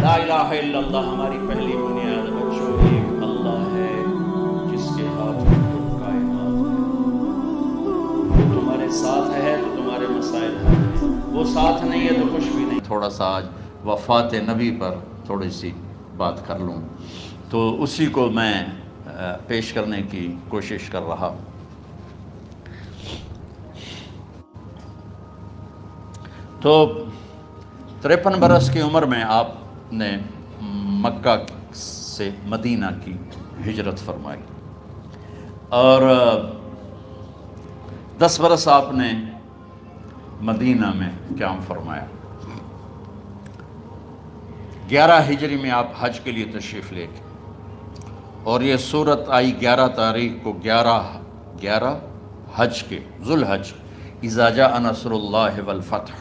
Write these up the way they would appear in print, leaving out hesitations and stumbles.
لا الہ الا اللہ ہماری پہلی بنیاد بچوں ایک اللہ ہے جس کے ہاتھ میں کل کائنات ہے۔ وہ تمہارے ساتھ ہے تو تمہارے مسائل حل ہیں، وہ ساتھ نہیں ہے تو کچھ بھی نہیں۔ تھوڑا سا آج وفات نبی پر تھوڑی سی بات کر لوں، تو اسی کو میں پیش کرنے کی کوشش کر رہا ہوں۔ تو 53 برس کی عمر میں آپ نے مکہ سے مدینہ کی ہجرت فرمائی، اور 10 برس آپ نے مدینہ میں قیام فرمایا۔ 11 ہجری میں آپ حج کے لیے تشریف لے گئے، اور یہ صورت آئی 11 تاریخ کو، 11 حج کے ذوالحج، اذا جاء نصر اللہ والفتح۔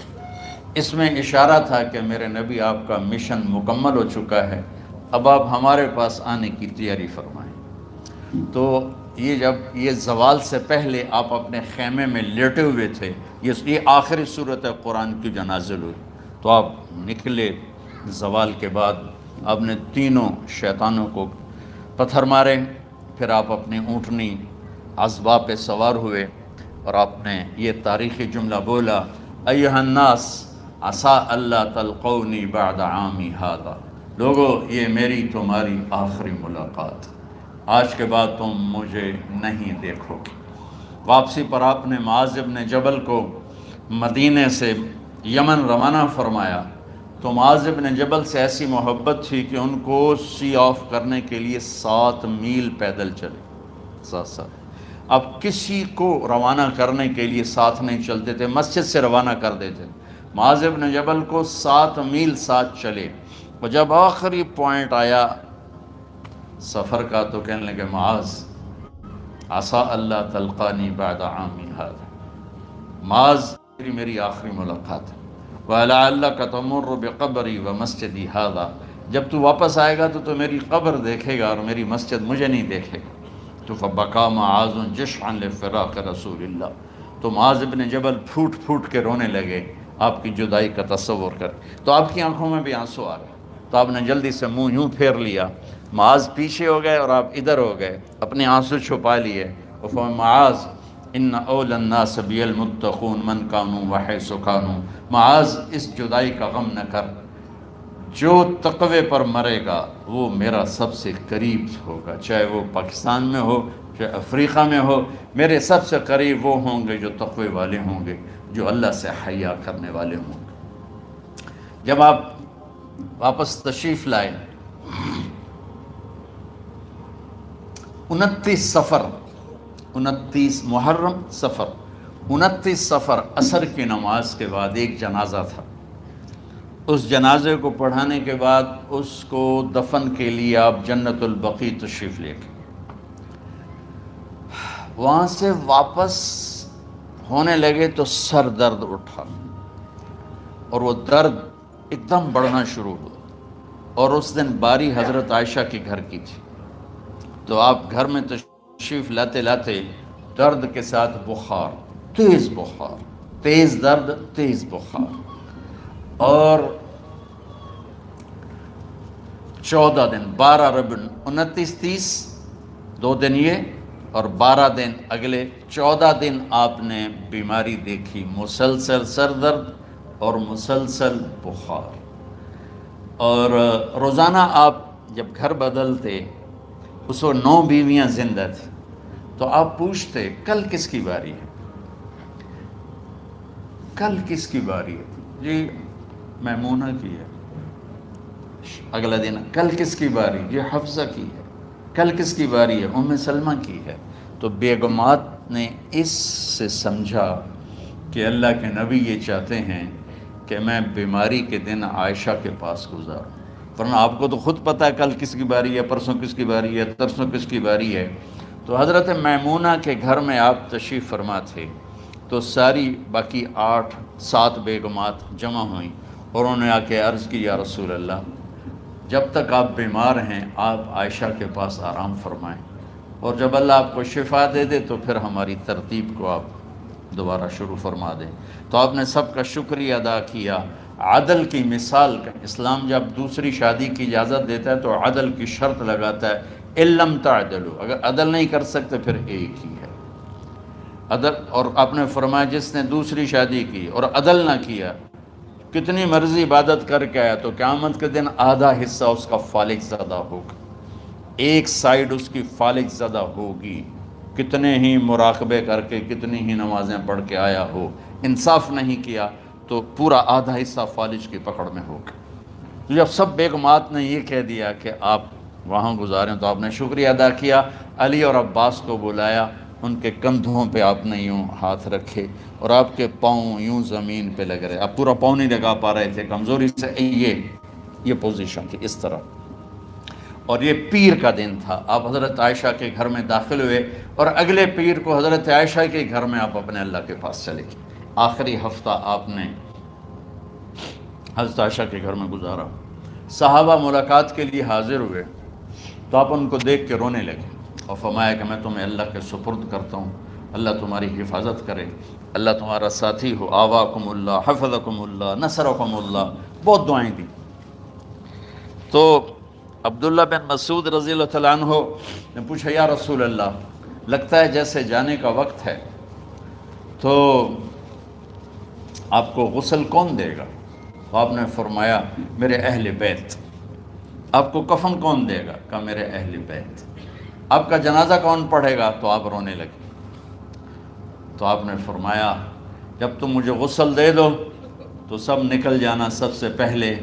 اس میں اشارہ تھا کہ میرے نبی آپ کا مشن مکمل ہو چکا ہے، اب آپ ہمارے پاس آنے کی تیاری فرمائیں۔ تو یہ جب یہ زوال سے پہلے آپ اپنے خیمے میں لیٹے ہوئے تھے، یہ آخری صورت قرآن کی جو نازل ہوئی، تو آپ نکلے زوال کے بعد، آپ نے تینوں شیطانوں کو پتھر مارے، پھر آپ اپنی اونٹنی عذبہ پہ سوار ہوئے، اور آپ نے یہ تاریخی جملہ بولا، ایھا الناس عسیٰ اللہ تلقونی بعد عامی ھذا، لوگو یہ میری تمہاری آخری ملاقات، آج کے بعد تم مجھے نہیں دیکھو گے۔ واپسی پر آپ نے معاذ بن جبل کو مدینے سے یمن روانہ فرمایا، تو معاذ بن جبل سے ایسی محبت تھی کہ ان کو سی آف کرنے کے لیے 7 میل پیدل چلے، 7۔ اب کسی کو روانہ کرنے کے لیے ساتھ نہیں چلتے تھے، مسجد سے روانہ کر دیتے، معاذ بن جبل کو 7 میل ساتھ چلے، اور جب آخری پوائنٹ آیا سفر کا تو کہنے لگے، معاذ عسیٰ اللہ تلقانی بعد عامی ھذا، معاذ میری آخری ملاقات ہے، وَلَعَلَّكَ تَمُرُّ بِقَبْرِي وَمَسْجِدِي ھذا، جب تو واپس آئے گا تو میری قبر دیکھے گا اور میری مسجد مجھے نہیں دیکھے گا۔ تو فَبَكَى مُعَاذٌ جِشْعًا لِفِرَاقِ رسول اللہ، تو معاذ بن جبل پھوٹ پھوٹ کے رونے لگے آپ کی جدائی کا تصور کر، تو آپ کی آنکھوں میں بھی آنسو آ گئے، تو آپ نے جلدی سے منہ یوں پھیر لیا، معاذ پیچھے ہو گئے اور آپ ادھر ہو گئے، اپنے آنسو چھپا لیے، اور فرمایا، معاذ ان اولی الناس بی المتقون من کانوا وحیث کانوا، معاذ اس جدائی کا غم نہ کر، جو تقوی پر مرے گا وہ میرا سب سے قریب ہوگا، چاہے وہ پاکستان میں ہو چاہے افریقہ میں ہو، میرے سب سے قریب وہ ہوں گے جو تقوی والے ہوں گے، جو اللہ سے حیا کرنے والے ہوں گے۔ جب آپ واپس تشریف لائے، 29 محرم صفر، 29 صفر عصر کی نماز کے بعد ایک جنازہ تھا، اس جنازے کو پڑھانے کے بعد اس کو دفن کے لیے آپ جنت البقیع تشریف لے گئے۔ وہاں سے واپس ہونے لگے تو سر درد اٹھا، اور وہ درد ایک دم بڑھنا شروع ہوا، اور اس دن باری حضرت عائشہ کے گھر کی تھی، تو آپ گھر میں تشریف لاتے لاتے درد کے ساتھ بخار، تیز درد، تیز بخار، اور 14 دن، 12 ربیع 29 30 2 دن یہ، اور 12 دن اگلے 14 دن آپ نے بیماری دیکھی، مسلسل سر درد اور مسلسل بخار، اور روزانہ آپ جب گھر بدلتے، اس وقت 9 بیویاں زندہ تھیں، تو آپ پوچھتے کل کس کی باری ہے، کل کس کی باری ہے، جی میمونہ کی ہے، اگلا دن کل کس کی باری، جی حفصہ کی ہے، کل کس کی باری ہے، ام سلمہ کی ہے۔ تو بیگمات نے اس سے سمجھا کہ اللہ کے نبی یہ چاہتے ہیں کہ میں بیماری کے دن عائشہ کے پاس گزاروں، ورنہ آپ کو تو خود پتہ ہے کل کس کی باری ہے، پرسوں کس کی باری ہے، ترسوں کس کی باری ہے۔ تو حضرت میمونہ کے گھر میں آپ تشریف فرما تھے، تو ساری باقی 7 بیگمات جمع ہوئیں، اور انہوں نے آ کے عرض کی، یا رسول اللہ، جب تک آپ بیمار ہیں آپ عائشہ کے پاس آرام فرمائیں، اور جب اللہ آپ کو شفا دے دے تو پھر ہماری ترتیب کو آپ دوبارہ شروع فرما دیں۔ تو آپ نے سب کا شکریہ ادا کیا، عدل کی مثال کا اسلام جب دوسری شادی کی اجازت دیتا ہے تو عدل کی شرط لگاتا ہے علم تعدلوا، اگر عدل نہیں کر سکتے پھر ایک ہی ہے عدل۔ اور آپ نے فرمایا جس نے دوسری شادی کی اور عدل نہ کیا، کتنی مرضی عبادت کر کے آیا، تو قیامت کے دن آدھا حصہ اس کا فالج زدہ ہوگا، ایک سائیڈ اس کی فالج زدہ ہوگی، کتنے ہی مراقبے کر کے کتنی ہی نمازیں پڑھ کے آیا ہو، انصاف نہیں کیا تو پورا آدھا حصہ فالج کی پکڑ میں ہوگا۔ تو جب سب بیگمات نے یہ کہہ دیا کہ آپ وہاں گزاریں تو آپ نے شکریہ ادا کیا، علی اور عباس کو بلایا، ان کے کندھوں پہ آپ نے یوں ہاتھ رکھے اور آپ کے پاؤں یوں زمین پہ لگ رہے، آپ پورا پاؤں نہیں لگا پا رہے تھے کمزوری سے، یہ پوزیشن تھی اس طرح۔ اور یہ پیر کا دن تھا، آپ حضرت عائشہ کے گھر میں داخل ہوئے اور اگلے پیر کو حضرت عائشہ کے گھر میں آپ اپنے اللہ کے پاس چلے گئے۔ آخری ہفتہ آپ نے حضرت عائشہ کے گھر میں گزارا۔ صحابہ ملاقات کے لیے حاضر ہوئے تو آپ ان کو دیکھ کے رونے لگے اور فرمایا کہ میں تمہیں اللہ کے سپرد کرتا ہوں، اللہ تمہاری حفاظت کرے، اللہ تمہارا ساتھی ہو، آواکم اللہ، حفظکم اللہ، نصرکم اللہ، بہت دعائیں دی۔ تو عبداللہ بن مسعود رضی اللہ تعالیٰ عنہ نے پوچھا یا رسول اللہ، لگتا ہے جیسے جانے کا وقت ہے، تو آپ کو غسل کون دے گا؟ تو آپ نے فرمایا میرے اہل بیت۔ آپ کو کفن کون دے گا؟ کہا میرے اہل بیت۔ آپ کا جنازہ کون پڑھے گا؟ تو آپ رونے لگے۔ تو آپ نے فرمایا جب تم مجھے غسل دے دو تو سب نکل جانا، سب سے پہلے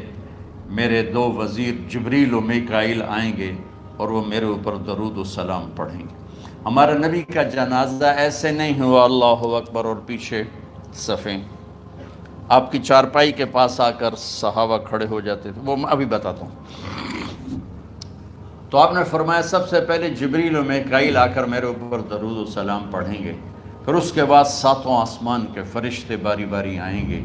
میرے دو وزیر جبریل و میکائیل آئیں گے اور وہ میرے اوپر درود و سلام پڑھیں گے۔ ہمارے نبی کا جنازہ ایسے نہیں ہوا اللہ اکبر اور پیچھے صفیں، آپ کی چارپائی کے پاس آ کر صحابہ کھڑے ہو جاتے تھے، وہ میں ابھی بتاتا ہوں۔ تو آپ نے فرمایا سب سے پہلے جبریل و میکائیل آ کر میرے اوپر درود و سلام پڑھیں گے، پھر اس کے بعد ساتوں آسمان کے فرشتے باری باری آئیں گے۔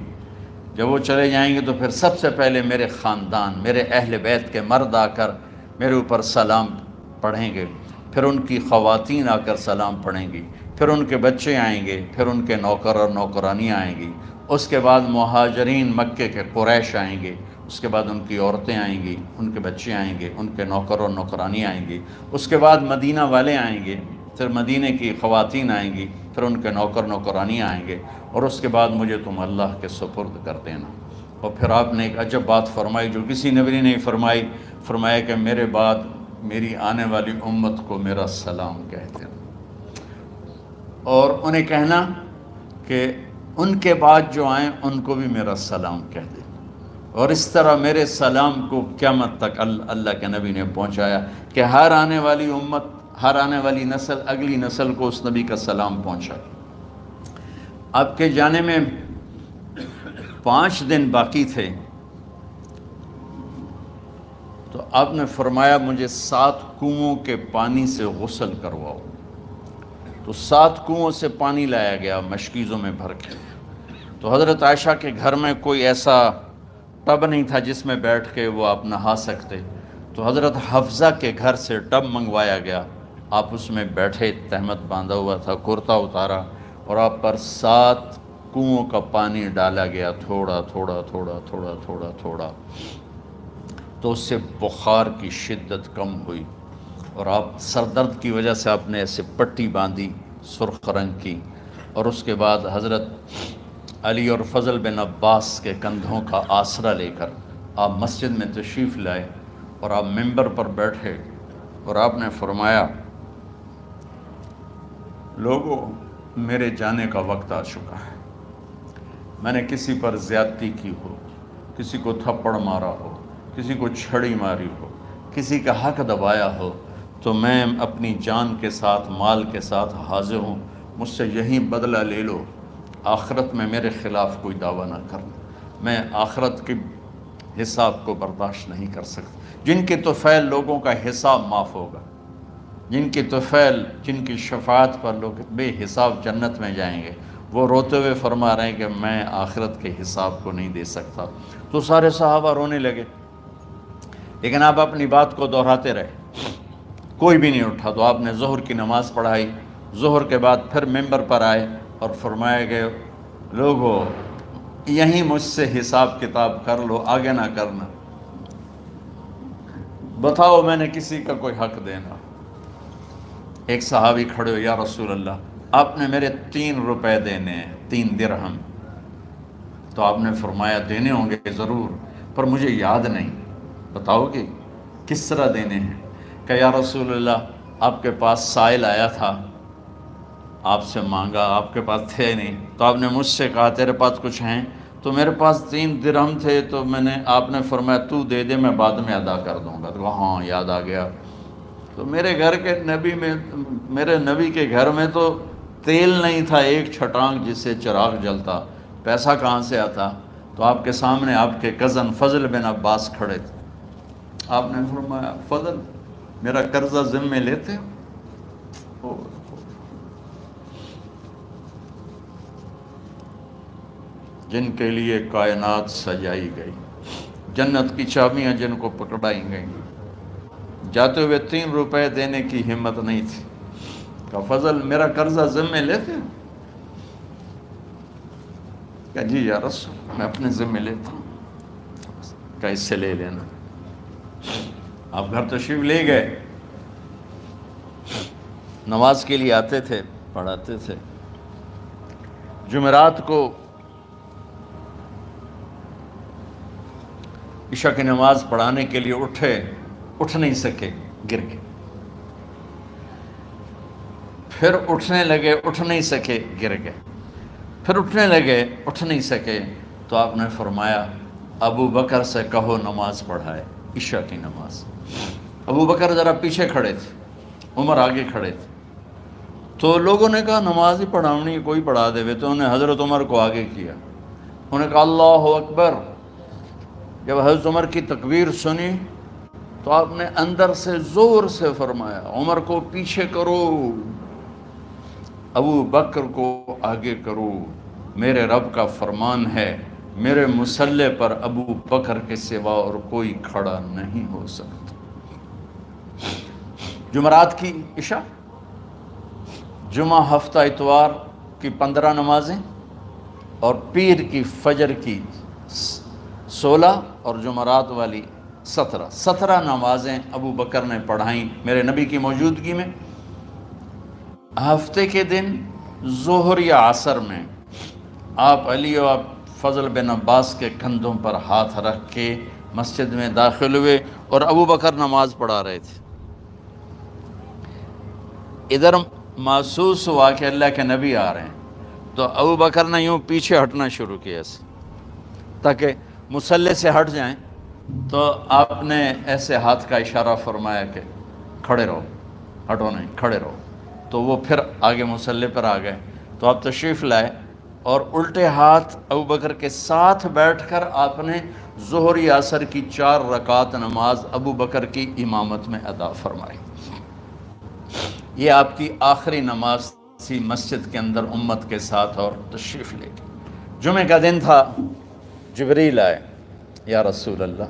جب وہ چلے جائیں گے تو پھر سب سے پہلے میرے خاندان، میرے اہل بیت کے مرد آ کر میرے اوپر سلام پڑھیں گے، پھر ان کی خواتین آ کر سلام پڑھیں گی، پھر ان کے بچے آئیں گے، پھر ان کے نوکر اور نوکرانیاں آئیں گی، اس کے بعد مہاجرین مکے کے قریش آئیں گے، اس کے بعد ان کی عورتیں آئیں گی، ان کے بچے آئیں گے، ان کے نوکر اور نوکرانی آئیں گی، اس کے بعد مدینہ والے آئیں گے، پھر مدینہ کی خواتین آئیں گی، پھر ان کے نوکر نوکرانی آئیں گے، اور اس کے بعد مجھے تم اللہ کے سپرد کر دینا۔ اور پھر آپ نے ایک عجب بات فرمائی جو کسی نبی نے نہیں فرمائی، فرمایا کہ میرے بعد میری آنے والی امت کو میرا سلام کہہ دینا، اور انہیں کہنا کہ ان کے بعد جو آئیں ان کو بھی میرا سلام کہہ دیں۔ اور اس طرح میرے سلام کو قیامت تک اللہ کے نبی نے پہنچایا کہ ہر آنے والی امت، ہر آنے والی نسل اگلی نسل کو اس نبی کا سلام پہنچائے۔ آپ کے جانے میں 5 دن باقی تھے تو آپ نے فرمایا مجھے 7 کنوؤں کے پانی سے غسل کرواؤ۔ تو 7 کنوؤں سے پانی لایا گیا مشکیزوں میں بھر کے۔ تو حضرت عائشہ کے گھر میں کوئی ایسا ٹب نہیں تھا جس میں بیٹھ کے وہ آپ نہا سکتے، تو حضرت حفصہ کے گھر سے ٹب منگوایا گیا، آپ اس میں بیٹھے، تہمت باندھا ہوا تھا، کرتا اتارا، اور آپ پر 7 کنوؤں کا پانی ڈالا گیا، تھوڑا تھوڑا تھوڑا تھوڑا تھوڑا تھوڑا، تو اس سے بخار کی شدت کم ہوئی، اور آپ سر درد کی وجہ سے آپ نے ایسے پٹی باندھی سرخ رنگ کی، اور اس کے بعد حضرت علی اور فضل بن عباس کے کندھوں کا آسرا لے کر آپ مسجد میں تشریف لائے، اور آپ ممبر پر بیٹھے، اور آپ نے فرمایا لوگوں میرے جانے کا وقت آ چکا ہے، میں نے کسی پر زیادتی کی ہو، کسی کو تھپڑ مارا ہو، کسی کو چھڑی ماری ہو، کسی کا حق دبایا ہو، تو میں اپنی جان کے ساتھ، مال کے ساتھ حاضر ہوں، مجھ سے یہیں بدلہ لے لو، آخرت میں میرے خلاف کوئی دعویٰ نہ کرنا، میں آخرت کے حساب کو برداشت نہیں کر سکتا۔ جن کے طفیل لوگوں کا حساب معاف ہوگا، جن کی طفیل، جن کی شفاعت پر لوگ بے حساب جنت میں جائیں گے، وہ روتے ہوئے فرما رہے ہیں کہ میں آخرت کے حساب کو نہیں دے سکتا۔ تو سارے صحابہ رونے لگے، لیکن آپ اپنی بات کو دہراتے رہے، کوئی بھی نہیں اٹھا۔ تو آپ نے ظہر کی نماز پڑھائی، ظہر کے بعد پھر ممبر پر آئے اور فرمایا کہ لوگو یہیں مجھ سے حساب کتاب کر لو، آگے نہ کرنا، بتاؤ میں نے کسی کا کوئی حق دینا۔ ایک صحابی کھڑے ہو، یا رسول اللہ آپ نے میرے 3 روپے دینے ہیں، 3 درہم۔ تو آپ نے فرمایا دینے ہوں گے ضرور، پر مجھے یاد نہیں، بتاؤ کہ کس طرح دینے ہیں؟ کہ یا رسول اللہ آپ کے پاس سائل آیا تھا، آپ سے مانگا، آپ کے پاس تھے نہیں، تو آپ نے مجھ سے کہا تیرے پاس کچھ ہیں؟ تو میرے پاس 3 درہم تھے، تو آپ نے فرمایا تو دے دے، میں بعد میں ادا کر دوں گا۔ تو ہاں یاد آ گیا۔ تو میرے نبی کے گھر میں تو تیل نہیں تھا، ایک چھٹانگ جس سے چراغ جلتا، پیسہ کہاں سے آتا؟ تو آپ کے سامنے آپ کے کزن فضل بن عباس کھڑے تھے، آپ نے فرمایا فضل میرا قرضہ ذمے لیتے ہو؟ جن کے لیے کائنات سجائی گئی، جنت کی چابیاں جن کو پکڑائی گئیں، جاتے ہوئے 3 روپے دینے کی ہمت نہیں تھی۔ کہا فضل میرا قرضہ ذمے لیتے ہو؟ کہا جی یا رسول میں اپنے ذمے لیتا ہوں۔ کہا اس سے لے لینا۔ آپ گھر تشریف لے گئے، نماز کے لیے آتے تھے، پڑھاتے تھے۔ جمعرات کو عشاء کی نماز پڑھانے کے لیے اٹھ نہیں سکے، گر گئے، پھر اٹھنے لگے، اٹھ نہیں سکے، گر گئے، پھر اٹھنے لگے، اٹھ نہیں سکے۔ تو آپ نے فرمایا ابو بکر سے کہو نماز پڑھائے، عشاء کی نماز۔ ابو بکر ذرا پیچھے کھڑے تھے، عمر آگے کھڑے تھے۔ تو لوگوں نے کہا نماز ہی پڑھاونی، کوئی پڑھا دے۔ تو انہوں نے حضرت عمر کو آگے کیا، انہوں نے کہا اللہ اکبر۔ جب حضرت عمر کی تکبیر سنی تو آپ نے اندر سے زور سے فرمایا عمر کو پیچھے کرو، ابو بکر کو آگے کرو، میرے رب کا فرمان ہے میرے مصلی پر ابو بکر کے سوا اور کوئی کھڑا نہیں ہو سکتا۔ جمعرات کی عشاء، جمعہ ہفتہ اتوار کی 15 نمازیں، اور پیر کی فجر کی 16 اور جمعرات والی 17 نمازیں ابو بکر نے پڑھائیں میرے نبی کی موجودگی میں۔ ہفتے کے دن ظہر یا عصر میں آپ علی و فضل بن عباس کے کندھوں پر ہاتھ رکھ کے مسجد میں داخل ہوئے اور ابو بکر نماز پڑھا رہے تھے۔ ادھر محسوس ہوا کہ اللہ کے نبی آ رہے ہیں، تو ابو بکر نے یوں پیچھے ہٹنا شروع کیا ایسے تاکہ مصلی سے ہٹ جائیں۔ تو آپ نے ایسے ہاتھ کا اشارہ فرمایا کہ کھڑے رہو، ہٹو نہیں، کھڑے رہو۔ تو وہ پھر آگے مصلی پر آ گئے۔ تو آپ تشریف لائے اور الٹے ہاتھ ابو بکر کے ساتھ بیٹھ کر آپ نے ظہر یا عصر کی 4 رکعت نماز ابو بکر کی امامت میں ادا فرمائی۔ یہ آپ کی آخری نماز تھی مسجد کے اندر امت کے ساتھ، اور تشریف لے کے جمعہ کا دن تھا۔ جبریل آئے، یا رسول اللہ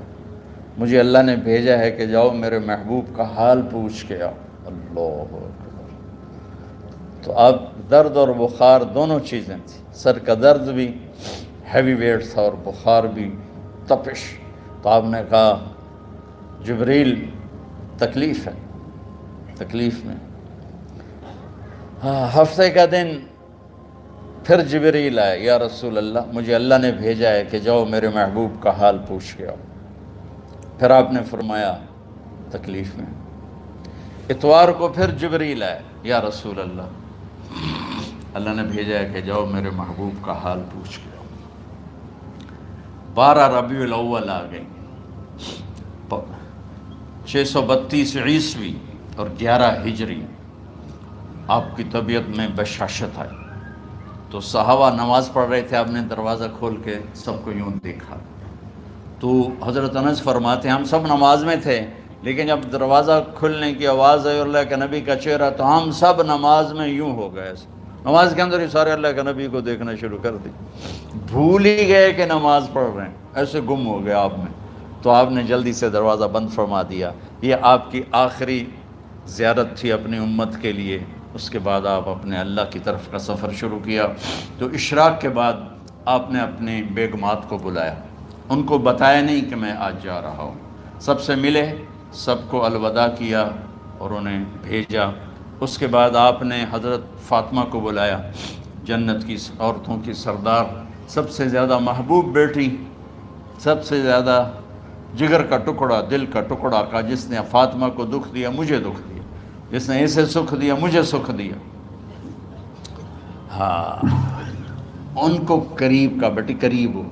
مجھے اللہ نے بھیجا ہے کہ جاؤ میرے محبوب کا حال پوچھ کے آؤ۔ اللہ اکبر۔ تو اب درد اور بخار دونوں چیزیں تھیں، سر کا درد بھی ہیوی ویٹ تھا اور بخار بھی، تپش۔ تو آپ نے کہا جبریل تکلیف ہے، تکلیف میں۔ ہفتے کا دن پھر جبریل آئے، یا رسول اللہ مجھے اللہ نے بھیجا ہے کہ جاؤ میرے محبوب کا حال پوچھ کے آؤ۔ پھر آپ نے فرمایا تکلیف میں۔ اتوار کو پھر جبریل آئے، یا رسول اللہ نے بھیجا ہے کہ جاؤ میرے محبوب کا حال پوچھ کے آؤ۔ 12 ربیع الاول آ گئی، 632 عیسوی اور 11 ہجری۔ آپ کی طبیعت میں بشاشت آئی، تو صحابہ نماز پڑھ رہے تھے، آپ نے دروازہ کھول کے سب کو یوں دیکھا۔ تو حضرت انس فرماتے ہیں ہم سب نماز میں تھے، لیکن جب دروازہ کھلنے کی آواز آئی اور اللہ کے نبی کا چہرہ، تو ہم سب نماز میں یوں ہو گئے، نماز کے اندر ہی سارے اللہ کے نبی کو دیکھنا شروع کر دی، بھول ہی گئے کہ نماز پڑھ رہے ہیں، ایسے گم ہو گئے آپ میں۔ تو آپ نے جلدی سے دروازہ بند فرما دیا۔ یہ آپ کی آخری زیارت تھی اپنی امت کے لیے۔ اس کے بعد آپ اپنے اللہ کی طرف کا سفر شروع کیا۔ تو اشراق کے بعد آپ نے اپنی بیگمات کو بلایا، ان کو بتایا نہیں کہ میں آج جا رہا ہوں، سب سے ملے، سب کو الوداع کیا اور انہیں بھیجا۔ اس کے بعد آپ نے حضرت فاطمہ کو بلایا، جنت کی عورتوں کی سردار، سب سے زیادہ محبوب بیٹی، سب سے زیادہ جگر کا ٹکڑا، دل کا ٹکڑا، کا جس نے فاطمہ کو دکھ دیا مجھے دکھ دیا، جس نے اسے سکھ دیا مجھے سکھ دیا۔ ہاں، ان کو قریب کا، بیٹی قریب ہو،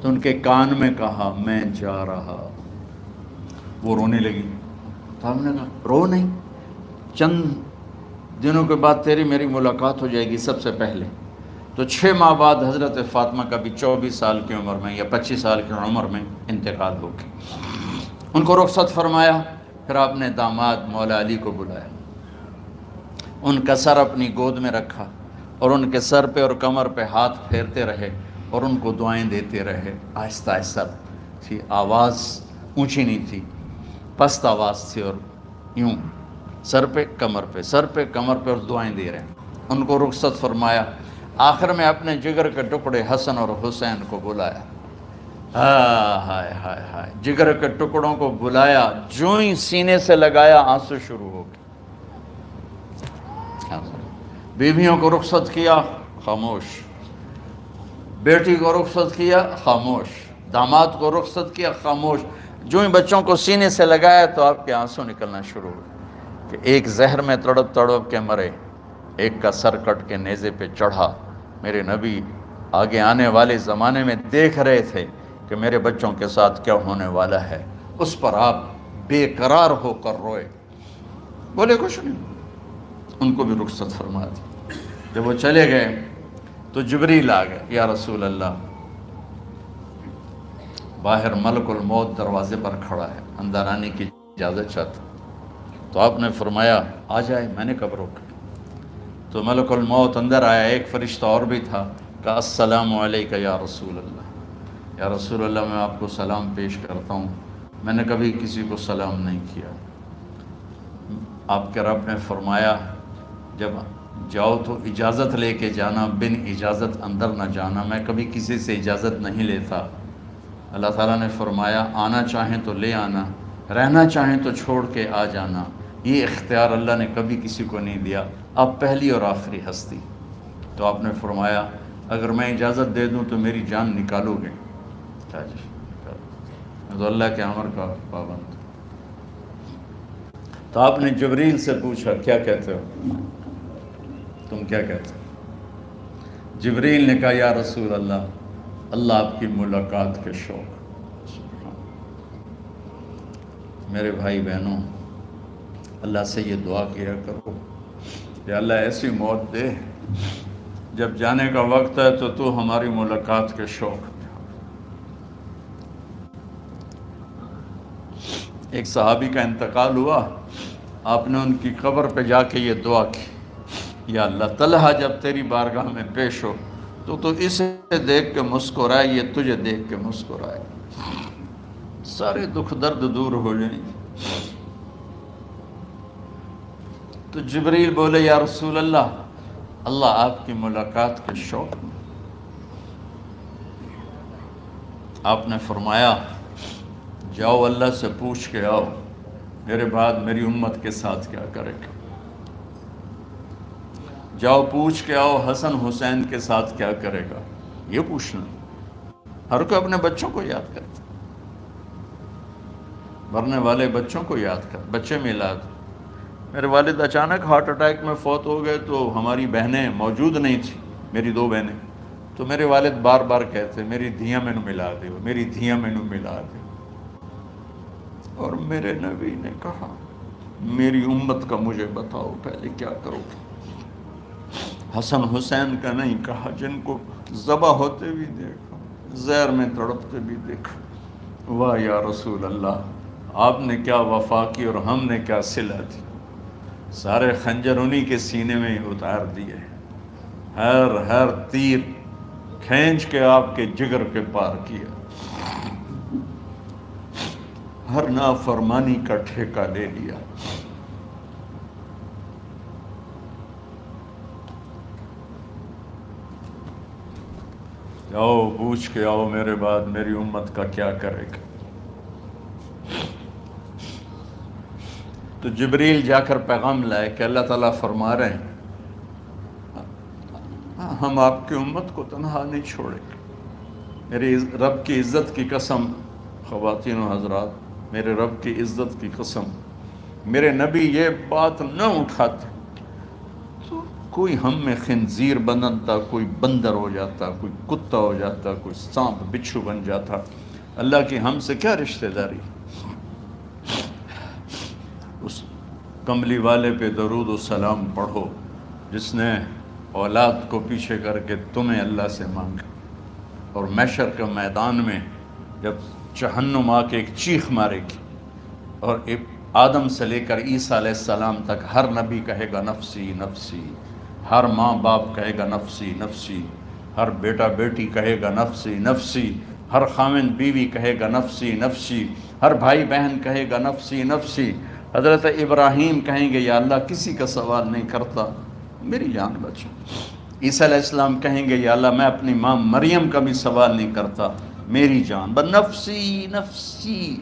تو ان کے کان میں کہا میں جا رہا۔ وہ رونے لگی، تو ہم نے کہا رو نہیں، چند دنوں کے بعد تیری میری ملاقات ہو جائے گی سب سے پہلے۔ تو 6 ماہ بعد حضرت فاطمہ کا بھی 24 سال کی عمر میں یا 25 سال کی عمر میں انتقال ہو گیا۔ ان کو رخصت فرمایا، پھر آپ نے داماد مولا علی کو بلایا، ان کا سر اپنی گود میں رکھا اور ان کے سر پہ اور کمر پہ ہاتھ پھیرتے رہے اور ان کو دعائیں دیتے رہے۔ آہستہ آہستہ تھی، آواز اونچی نہیں تھی، پست آواز تھی، اور یوں سر پہ کمر پہ، سر پہ کمر پہ، اور دعائیں دے رہے ہیں۔ ان کو رخصت فرمایا، آخر میں اپنے جگر کے ٹکڑے حسن اور حسین کو بلایا۔ ہائے ہائے ہائے، جگر کے ٹکڑوں کو بلایا، جو ہی سینے سے لگایا آنسو شروع ہو گئے۔ بیویوں کو رخصت کیا، خاموش، بیٹی کو رخصت کیا، خاموش، داماد کو رخصت کیا، خاموش، جو ہی بچوں کو سینے سے لگایا تو آپ کے آنسو نکلنا شروع ہوئے کہ ایک زہر میں تڑپ تڑپ کے مرے، ایک کا سر کٹ کے نیزے پہ چڑھا۔ میرے نبی آگے آنے والے زمانے میں دیکھ رہے تھے کہ میرے بچوں کے ساتھ کیا ہونے والا ہے، اس پر آپ بے قرار ہو کر روئے، بولے کچھ نہیں۔ ان کو بھی رخصت فرما دی۔ جب وہ چلے گئے تو جبریل آ گئے، یا رسول اللہ، باہر ملک الموت دروازے پر کھڑا ہے، اندر آنے کی اجازت چاہتا۔ تو آپ نے فرمایا آ جائے، میں نے کب روکا؟ تو ملک الموت اندر آیا، ایک فرشتہ اور بھی تھا، کہا السلام علیکہ یا رسول اللہ، یا رسول اللہ میں آپ کو سلام پیش کرتا ہوں، میں نے کبھی کسی کو سلام نہیں کیا۔ آپ کے رب نے فرمایا جب جاؤ تو اجازت لے کے جانا، بن اجازت اندر نہ جانا، میں کبھی کسی سے اجازت نہیں لیتا۔ اللہ تعالیٰ نے فرمایا آنا چاہیں تو لے آنا، رہنا چاہیں تو چھوڑ کے آ جانا، یہ اختیار اللہ نے کبھی کسی کو نہیں دیا، آپ پہلی اور آخری ہستی۔ تو آپ نے فرمایا اگر میں اجازت دے دوں تو میری جان نکالو گے؟ کیا جی، میں تو اللہ کے امر کا پابند۔ تو آپ نے جبریل سے پوچھا کیا کہتے ہو، تم کیا کہتے ہو؟ جبریل نے کہا یا رسول اللہ، اللہ آپ کی ملاقات کے شوق۔ میرے بھائی بہنوں، اللہ سے یہ دعا کیا کرو کہ اللہ ایسی موت دے جب جانے کا وقت ہے تو ہماری ملاقات کے شوق میں۔ ایک صحابی کا انتقال ہوا، آپ نے ان کی قبر پہ جا کے یہ دعا کی، یا اللہ طلحہ جب تیری بارگاہ میں پیش ہو تو اسے دیکھ کے مسکرائے، یہ تجھے دیکھ کے مسکرائے، سارے دکھ درد دور ہو جائیں۔ تو جبریل بولے یا رسول اللہ، اللہ آپ کی ملاقات کے شوق میں۔ آپ نے فرمایا جاؤ اللہ سے پوچھ کے آؤ میرے بعد میری امت کے ساتھ کیا کرے گا، جاؤ پوچھ کے آؤ حسن حسین کے ساتھ کیا کرے گا۔ یہ پوچھنا، ہر کوئی اپنے بچوں کو یاد کرتا، مرنے والے بچوں کو یاد کر، بچے میلاد۔ میرے والد اچانک ہارٹ اٹیک میں فوت ہو گئے تو ہماری بہنیں موجود نہیں تھیں، میری 2 بہنیں، تو میرے والد بار بار کہتے میری دھیاں میں نو ملا دے، میری دھیاں میں نو ملا دے۔ اور میرے نبی نے کہا میری امت کا مجھے بتاؤ پہلے کیا کرو گے؟ حسن حسین کا نہیں کہا، جن کو ذبح ہوتے بھی دیکھا، زہر میں تڑپتے بھی دیکھا۔ واہ یا رسول اللہ، آپ نے کیا وفا کی اور ہم نے کیا صلہ دی، سارے خنجر انہی کے سینے میں اتار دیے، ہر تیر کھینچ کے آپ کے جگر کے پار کیا، ہر نافرمانی کا ٹھیکہ لے لیا۔ آؤ پوچھ کے آؤ میرے بعد میری امت کا کیا کرے گا۔ تو جبریل جا کر پیغام لائے کہ اللہ تعالیٰ فرما رہے ہیں ہم آپ کی امت کو تنہا نہیں چھوڑیں گے۔ میرے رب کی عزت کی قسم، خواتین و حضرات، میرے رب کی عزت کی قسم، میرے نبی یہ بات نہ اٹھاتے تو کوئی ہم میں خنزیر بنتا، کوئی بندر ہو جاتا، کوئی کتا ہو جاتا، کوئی سانپ بچھو بن جاتا۔ اللہ کی ہم سے کیا رشتہ داری؟ اس کملی والے پہ درود و سلام پڑھو جس نے اولاد کو پیچھے کر کے تمہیں اللہ سے مانگا، اور محشر کے میدان میں جب جہنم آ کے ایک چیخ مارے گی اور آدم سے لے کر عیسیٰ علیہ السلام تک ہر نبی کہے گا نفسی نفسی، ہر ماں باپ کہے گا نفسی نفسی، ہر بیٹا بیٹی کہے گا نفسی نفسی، ہر خاوند بیوی کہے گا نفسی نفسی، ہر بھائی بہن کہے گا نفسی نفسی۔ حضرت ابراہیم کہیں گے یا اللہ کسی کا سوال نہیں کرتا، میری جان بچا۔ عیسیٰ علیہ السلام کہیں گے یا اللہ میں اپنی ماں مریم کا بھی سوال نہیں کرتا، میری جان بس نفسی نفسی۔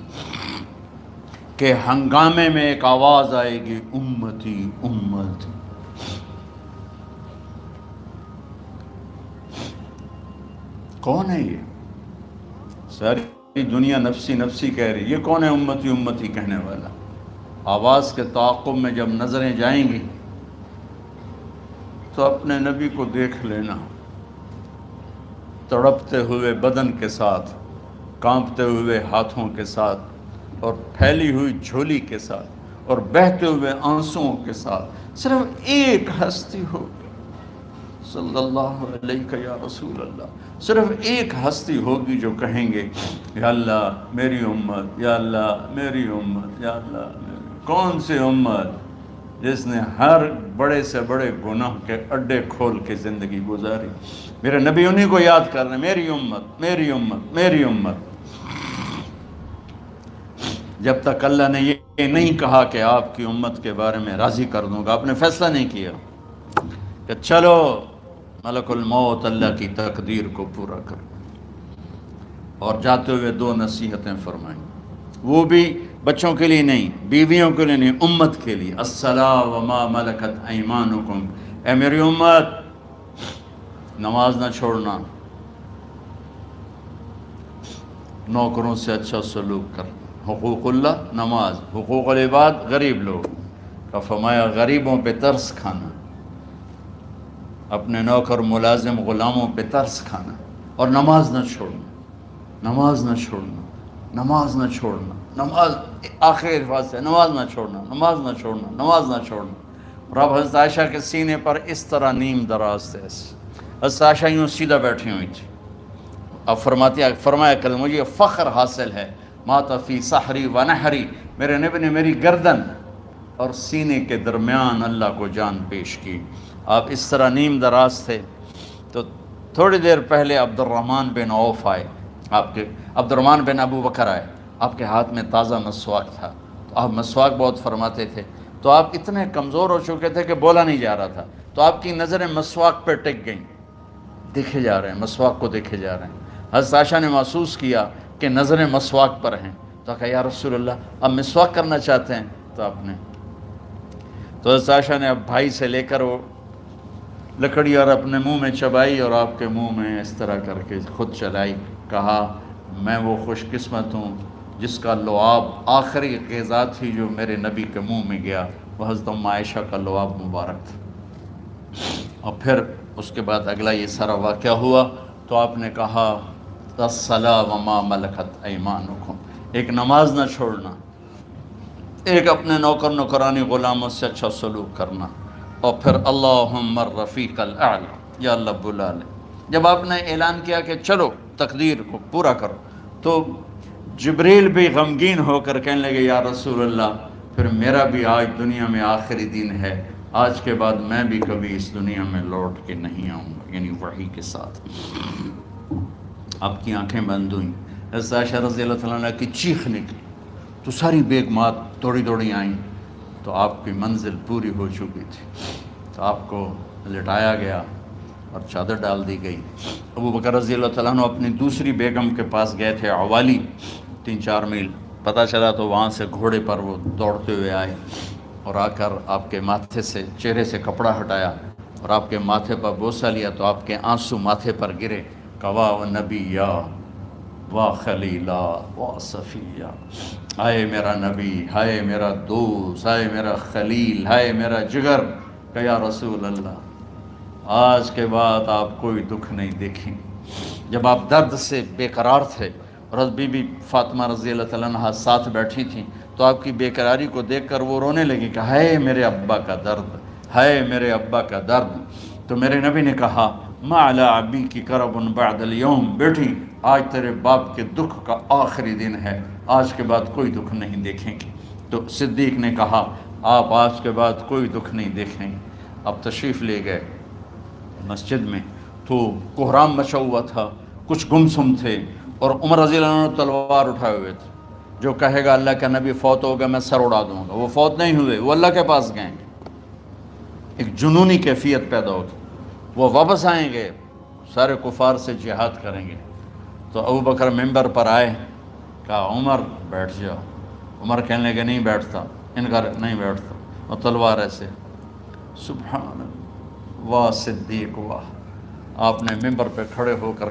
کہ ہنگامے میں ایک آواز آئے گی امتی امتی۔ کون ہے یہ؟ ساری دنیا نفسی نفسی کہہ رہی، یہ کون ہے امتی امتی کہنے والا؟ آواز کے تعاقب میں جب نظریں جائیں گی تو اپنے نبی کو دیکھ لینا، تڑپتے ہوئے بدن کے ساتھ، کانپتے ہوئے ہاتھوں کے ساتھ، اور پھیلی ہوئی جھولی کے ساتھ، اور بہتے ہوئے آنسوؤں کے ساتھ صرف ایک ہستی ہوگی، صلی اللہ علیہ یا رسول اللہ، صرف ایک ہستی ہوگی جو کہیں گے یا اللہ میری امت، یا اللہ میری امت، یا اللہ میری۔ کون سی امت؟ جس نے ہر بڑے سے بڑے گناہ کے اڈے کھول کے زندگی گزاری۔ میرے نبی انہیں کو یاد کر رہے ہیں، میری امت میری امت میری امت۔ جب تک اللہ نے یہ نہیں کہا کہ آپ کی امت کے بارے میں راضی کر دوں گا، آپ نے فیصلہ نہیں کیا کہ چلو ملک الموت اللہ کی تقدیر کو پورا کر، اور جاتے ہوئے دو نصیحتیں فرمائیں، وہ بھی بچوں کے لیے نہیں، بیویوں کے لیے نہیں، امت کے لیے۔ الصلاۃ وما ملکت ایمانکم، اے میری امت نماز نہ چھوڑنا، نوکروں سے اچھا سلوک کر، حقوق اللہ نماز، حقوق العباد غریب لوگ کا فرمایا غریبوں پہ ترس کھانا، اپنے نوکر ملازم غلاموں پہ ترس کھانا، اور نماز نہ چھوڑنا، نماز نہ چھوڑنا، نماز نہ چھوڑنا، نماز آخر الفاظ سے نماز نہ چھوڑنا، نماز نہ چھوڑنا، نماز نہ چھوڑنا۔ اور اب حضرت عائشہ کے سینے پر اس طرح نیم دراز تھے، حضرت عائشہ یوں سیدھا بیٹھی ہوئی تھی۔ اب فرمایا کہ مجھے فخر حاصل ہے، مات فی سحری و نحری، میرے نبی نے میری گردن اور سینے کے درمیان اللہ کو جان پیش کی۔ آپ اس طرح نیم دراز تھے تو تھوڑی دیر پہلے عبد الرحمن بن عوف آئے، عبد الرحمن بن ابو بکر آئے، آپ کے ہاتھ میں تازہ مسواک تھا، تو آپ مسواک بہت فرماتے تھے، تو آپ اتنے کمزور ہو چکے تھے کہ بولا نہیں جا رہا تھا، تو آپ کی نظریں مسواک پہ ٹک گئیں، دیکھے جا رہے ہیں، مسواک کو دیکھے جا رہے ہیں۔ حضرت عائشہ نے محسوس کیا کہ نظریں مسواک پر ہیں، تو کہا یا رسول اللہ اب مسواک کرنا چاہتے ہیں، تو آپ نے تو حضرت عائشہ نے اب بھائی سے لے کر وہ لکڑی اور اپنے منہ میں چبائی، اور آپ کے منہ میں اس طرح کر کے خود چلائی، کہا میں وہ خوش قسمت ہوں جس کا لعاب آخری غذا تھی جو میرے نبی کے منہ میں گیا، وہ حضرت ام عائشہ کا لعاب مبارک تھا۔ اور پھر اس کے بعد اگلا یہ سارا واقعہ ہوا، تو آپ نے کہا الصلاۃ وما ملکت ایمانکم، ایک نماز نہ چھوڑنا، ایک اپنے نوکر نوکرانی غلاموں سے اچھا سلوک کرنا، اور پھر اللہم الرفیق الاعلی، یا اللہ بلا لے۔ جب آپ نے اعلان کیا کہ چلو تقدیر کو پورا کرو، تو جبریل بھی غمگین ہو کر کہنے لگے یا رسول اللہ پھر میرا بھی آج دنیا میں آخری دن ہے، آج کے بعد میں بھی کبھی اس دنیا میں لوٹ کے نہیں آؤں گا، یعنی وحی کے ساتھ۔ آپ کی آنکھیں بند ہوئیں، حضرت عائشہ رضی اللہ تعالیٰ عنہ کی چیخ نکلی، تو ساری بیگمات دوڑی دوڑی آئیں، تو آپ کی منزل پوری ہو چکی تھی، تو آپ کو لٹایا گیا، اور چادر ڈال دی گئی۔ ابو بکر رضی اللہ تعالیٰ عنہ اپنی دوسری بیگم کے پاس گئے تھے عوالی، 3-4 میل، پتہ چلا تو وہاں سے گھوڑے پر وہ دوڑتے ہوئے آئے اور آ کر آپ کے ماتھے سے، چہرے سے کپڑا ہٹایا اور آپ کے ماتھے پر بوسہ لیا تو آپ کے آنسو ماتھے پر گرے۔ کوا و نبیّا وا خلیلا وا صفیہ، ہائے میرا نبی، ہائے میرا دوست، ہائے میرا خلیل، ہائے میرا جگر، کہ یا رسول اللہ آج کے بعد آپ کوئی دکھ نہیں دیکھیں۔ جب آپ درد سے بے قرار تھے اور بی بی فاطمہ رضی اللہ تعالیٰ عنہ ساتھ بیٹھی تھیں تو آپ کی بے قراری کو دیکھ کر وہ رونے لگی کہ ہائے میرے ابا کا درد، ہائے میرے ابا کا درد۔ تو میرے نبی نے کہا ما علی ابی کی کرب بعد اليوم، بیٹی آج تیرے باپ کے دکھ کا آخری دن ہے، آج کے بعد کوئی دکھ نہیں دیکھیں گے۔ تو صدیق نے کہا آپ آج کے بعد کوئی دکھ نہیں دیکھیں گے۔ اب تشریف لے گئے مسجد میں تو کوہرام مچا ہوا تھا، کچھ گمسم تھے اور عمر رضی اللہ عنہ تلوار اٹھائے ہوئے تھے۔ جو کہے گا اللہ کا نبی فوت ہو گیا میں سر اڑا دوں گا، وہ فوت نہیں ہوئے، وہ اللہ کے پاس گئے۔ ایک جنونی کیفیت پیدا ہوگی، وہ واپس آئیں گے، سارے کفار سے جہاد کریں گے۔ تو ابو بکر ممبر پر آئے، کہا عمر بیٹھ جاؤ۔ عمر کہنے لگے نہیں بیٹھتا، انکار نہیں بیٹھتا، اور تلوار ایسے، سبحان اللہ، واہ صدیق واہ۔ آپ نے ممبر پہ کھڑے ہو کر،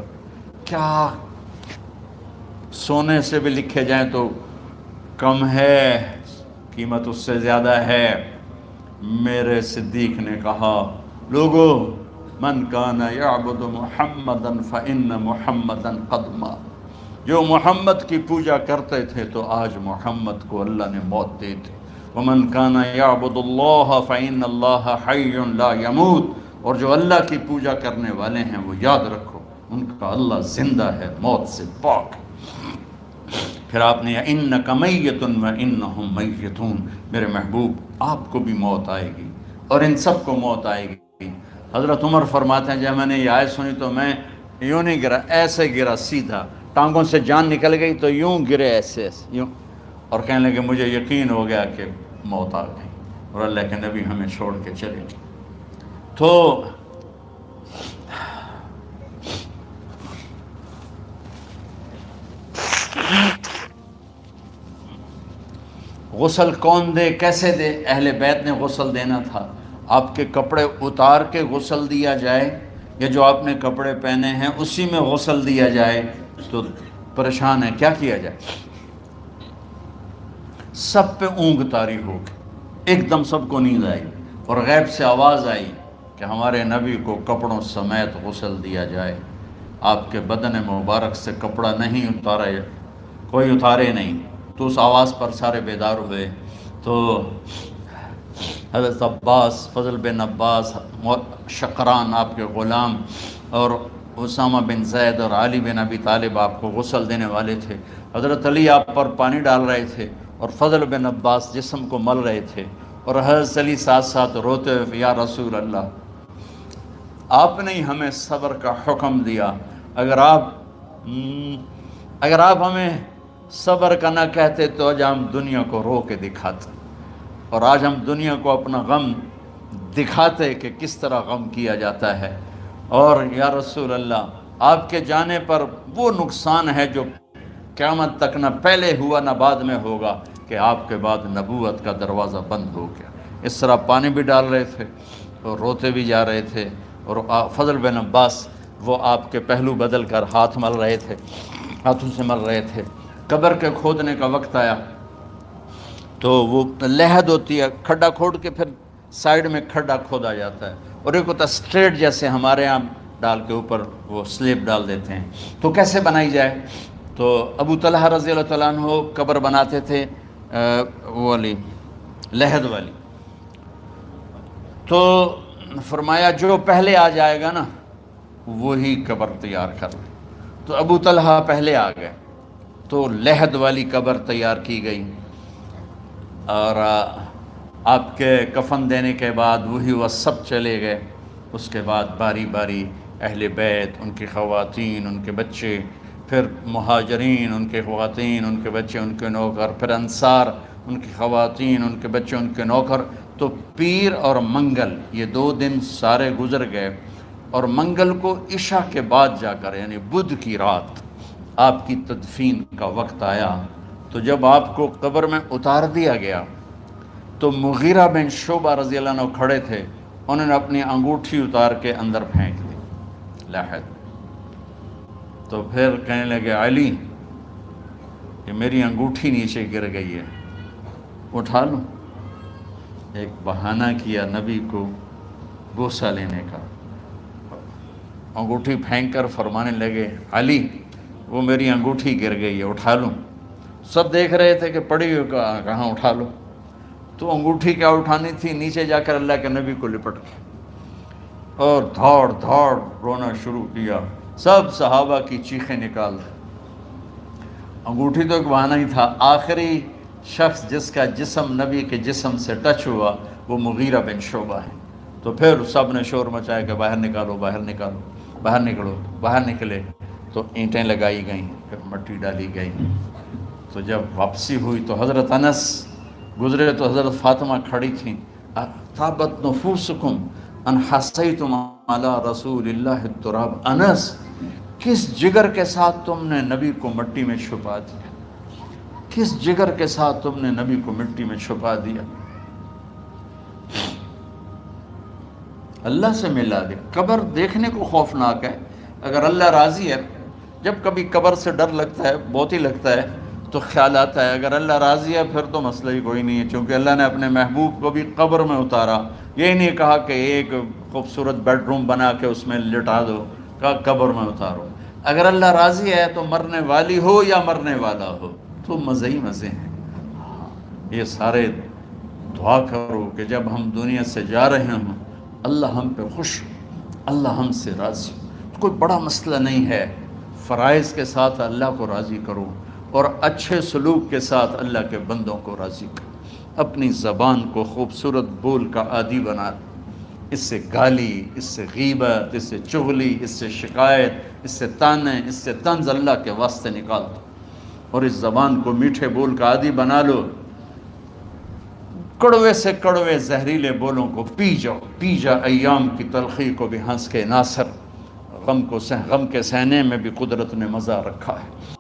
کیا سونے سے بھی لکھے جائیں تو کم ہے، قیمت اس سے زیادہ ہے۔ میرے صدیق نے کہا لوگو من کان یعبد محمدا فإن محمدا قد مات، جو محمد کی پوجا کرتے تھے تو آج محمد کو اللہ نے موت دی تھی۔ ومن کان یعبد اللہ فإن اللہ حی لا یموت، اور جو اللہ کی پوجا کرنے والے ہیں وہ یاد رکھو ان کا اللہ زندہ ہے، موت سے پاک۔ پھر آپ نے اِنَّکَ مَیِّتٌ وَإِنَّهُمْ مَیِّتُونَ، میرے محبوب آپ کو بھی موت آئے گی اور ان سب کو موت آئے گی۔ حضرت عمر فرماتے ہیں جب میں نے یہ آیت سنی تو میں یوں نہیں گرا، ایسے گرا سیدھا، ٹانگوں سے جان نکل گئی تو یوں گرے ایسے یوں، اور کہنے لگے مجھے یقین ہو گیا کہ موت آ گئی اور اللہ کے نبی ہمیں چھوڑ کے چلے گئے۔ تو غسل کون دے، کیسے دے؟ اہل بیت نے غسل دینا تھا۔ آپ کے کپڑے اتار کے غسل دیا جائے یا جو آپ نے کپڑے پہنے ہیں اسی میں غسل دیا جائے؟ تو پریشان ہے، کیا کیا جائے؟ سب پہ اونگ طاری ہو گئی، ایک دم سب کو نیند آئی اور غیب سے آواز آئی کہ ہمارے نبی کو کپڑوں سمیت غسل دیا جائے۔ آپ کے بدن مبارک سے کپڑا نہیں اتارا، کوئی اتارے نہیں۔ تو اس آواز پر سارے بیدار ہوئے۔ تو حضرت عباس، فضل بن عباس، شقران آپ کے غلام، اور اسامہ بن زید اور علی بن ابی طالب آپ کو غسل دینے والے تھے۔ حضرت علی آپ پر پانی ڈال رہے تھے اور فضل بن عباس جسم کو مل رہے تھے، اور حضرت علی ساتھ ساتھ روتے ہوئے یا رسول اللہ آپ نے ہمیں صبر کا حکم دیا، اگر آپ ہمیں صبر کا نہ کہتے تو آج ہم دنیا کو رو کے دکھاتے، اور آج ہم دنیا کو اپنا غم دکھاتے کہ کس طرح غم کیا جاتا ہے۔ اور یا رسول اللہ آپ کے جانے پر وہ نقصان ہے جو قیامت تک نہ پہلے ہوا نہ بعد میں ہوگا، کہ آپ کے بعد نبوت کا دروازہ بند ہو گیا۔ اس طرح پانی بھی ڈال رہے تھے اور روتے بھی جا رہے تھے، اور فضل بن عباس وہ آپ کے پہلو بدل کر ہاتھ مل رہے تھے، ہاتھوں سے مل رہے تھے۔ قبر کے کھودنے کا وقت آیا تو وہ لحد ہوتی ہے، کھڈا کھود کے پھر سائیڈ میں کھڈا کھودا جاتا ہے، اور ایک ہوتا اسٹریٹ جیسے ہمارے یہاں ڈال کے اوپر وہ سلیب ڈال دیتے ہیں۔ تو کیسے بنائی جائے؟ تو ابو طلحہ رضی اللہ تعالیٰ عنہ قبر بناتے تھے وہ والی لحد والی، تو فرمایا جو پہلے آ جائے گا نا وہی قبر تیار کر لے۔ تو ابو طلحہ پہلے آ گئے تو لحد والی قبر تیار کی گئی، اور آپ کے کفن دینے کے بعد وہی وہ سب چلے گئے۔ اس کے بعد باری باری اہل بیت، ان کی خواتین، ان کے بچے، پھر مہاجرین، ان کے خواتین، ان کے بچے، ان کے نوکر، پھر انصار، ان کی خواتین، ان کے بچے، ان کے نوکر۔ تو پیر اور منگل یہ 2 دن سارے گزر گئے، اور منگل کو عشاء کے بعد جا کر یعنی بدھ کی رات آپ کی تدفین کا وقت آیا، تو جب آپ کو قبر میں اتار دیا گیا تو مغیرہ بن شعبہ رضی اللہ عنہ کھڑے تھے، انہوں نے اپنی انگوٹھی اتار کے اندر پھینک دی لاحد۔ تو پھر کہنے لگے علی کہ میری انگوٹھی نیچے گر گئی ہے، اٹھا لوں؟ ایک بہانہ کیا نبی کو بوسہ لینے کا، انگوٹھی پھینک کر فرمانے لگے علی وہ میری انگوٹھی گر گئی ہے، اٹھا لوں؟ سب دیکھ رہے تھے کہ پڑی ہوئی کہاں اٹھا لو، تو انگوٹھی کیا اٹھانی تھی، نیچے جا کر اللہ کے نبی کو لپٹ کے اور دھاڑ دھاڑ رونا شروع کیا، سب صحابہ کی چیخیں نکال دی۔ انگوٹھی تو ایک بہانہ ہی تھا، آخری شخص جس کا جسم نبی کے جسم سے ٹچ ہوا وہ مغیرہ بن شعبہ ہے۔ تو پھر سب نے شور مچایا کہ باہر نکالو باہر نکالو، باہر نکلو، باہر نکلے تو اینٹیں لگائی گئیں، پھر مٹی ڈالی گئی۔ تو جب واپسی ہوئی تو حضرت انس گزرے تو حضرت فاطمہ کھڑی تھیں، طابت نفوسکم ان حسیتم علی رسول اللہ التراب، انس کس جگر کے ساتھ تم نے نبی کو مٹی میں چھپا دیا، کس جگر کے ساتھ تم نے نبی کو مٹی میں چھپا دیا، اللہ سے ملا دے۔ قبر دیکھنے کو خوفناک ہے، اگر اللہ راضی ہے، جب کبھی قبر سے ڈر لگتا ہے، بہت ہی لگتا ہے تو خیال آتا ہے اگر اللہ راضی ہے پھر تو مسئلہ ہی کوئی نہیں ہے، چونکہ اللہ نے اپنے محبوب کو بھی قبر میں اتارا، یہ نہیں کہا کہ ایک خوبصورت بیڈ روم بنا کے اس میں لٹا دو، کہا قبر میں اتارو۔ اگر اللہ راضی ہے تو مرنے والی ہو یا مرنے والا ہو تو مزے ہی مزے ہیں۔ یہ سارے دعا کرو کہ جب ہم دنیا سے جا رہے ہوں اللہ ہم پہ خوش، اللہ ہم سے راضی، کوئی بڑا مسئلہ نہیں ہے، فرائض کے ساتھ اللہ کو راضی کرو اور اچھے سلوک کے ساتھ اللہ کے بندوں کو راضی کرو، اپنی زبان کو خوبصورت بول کا عادی بنا، اس سے گالی، اس سے غیبت، اس سے چغلی، اس سے شکایت، اس سے تانے، اس سے طنز اللہ کے واسطے نکال دو اور اس زبان کو میٹھے بول کا عادی بنا لو، کڑوے سے کڑوے زہریلے بولوں کو پی جاؤ، پی جا ایام کی تلخی کو بھی ہنس کے ناصر، غم کے سہنے میں بھی قدرت نے مزہ رکھا ہے۔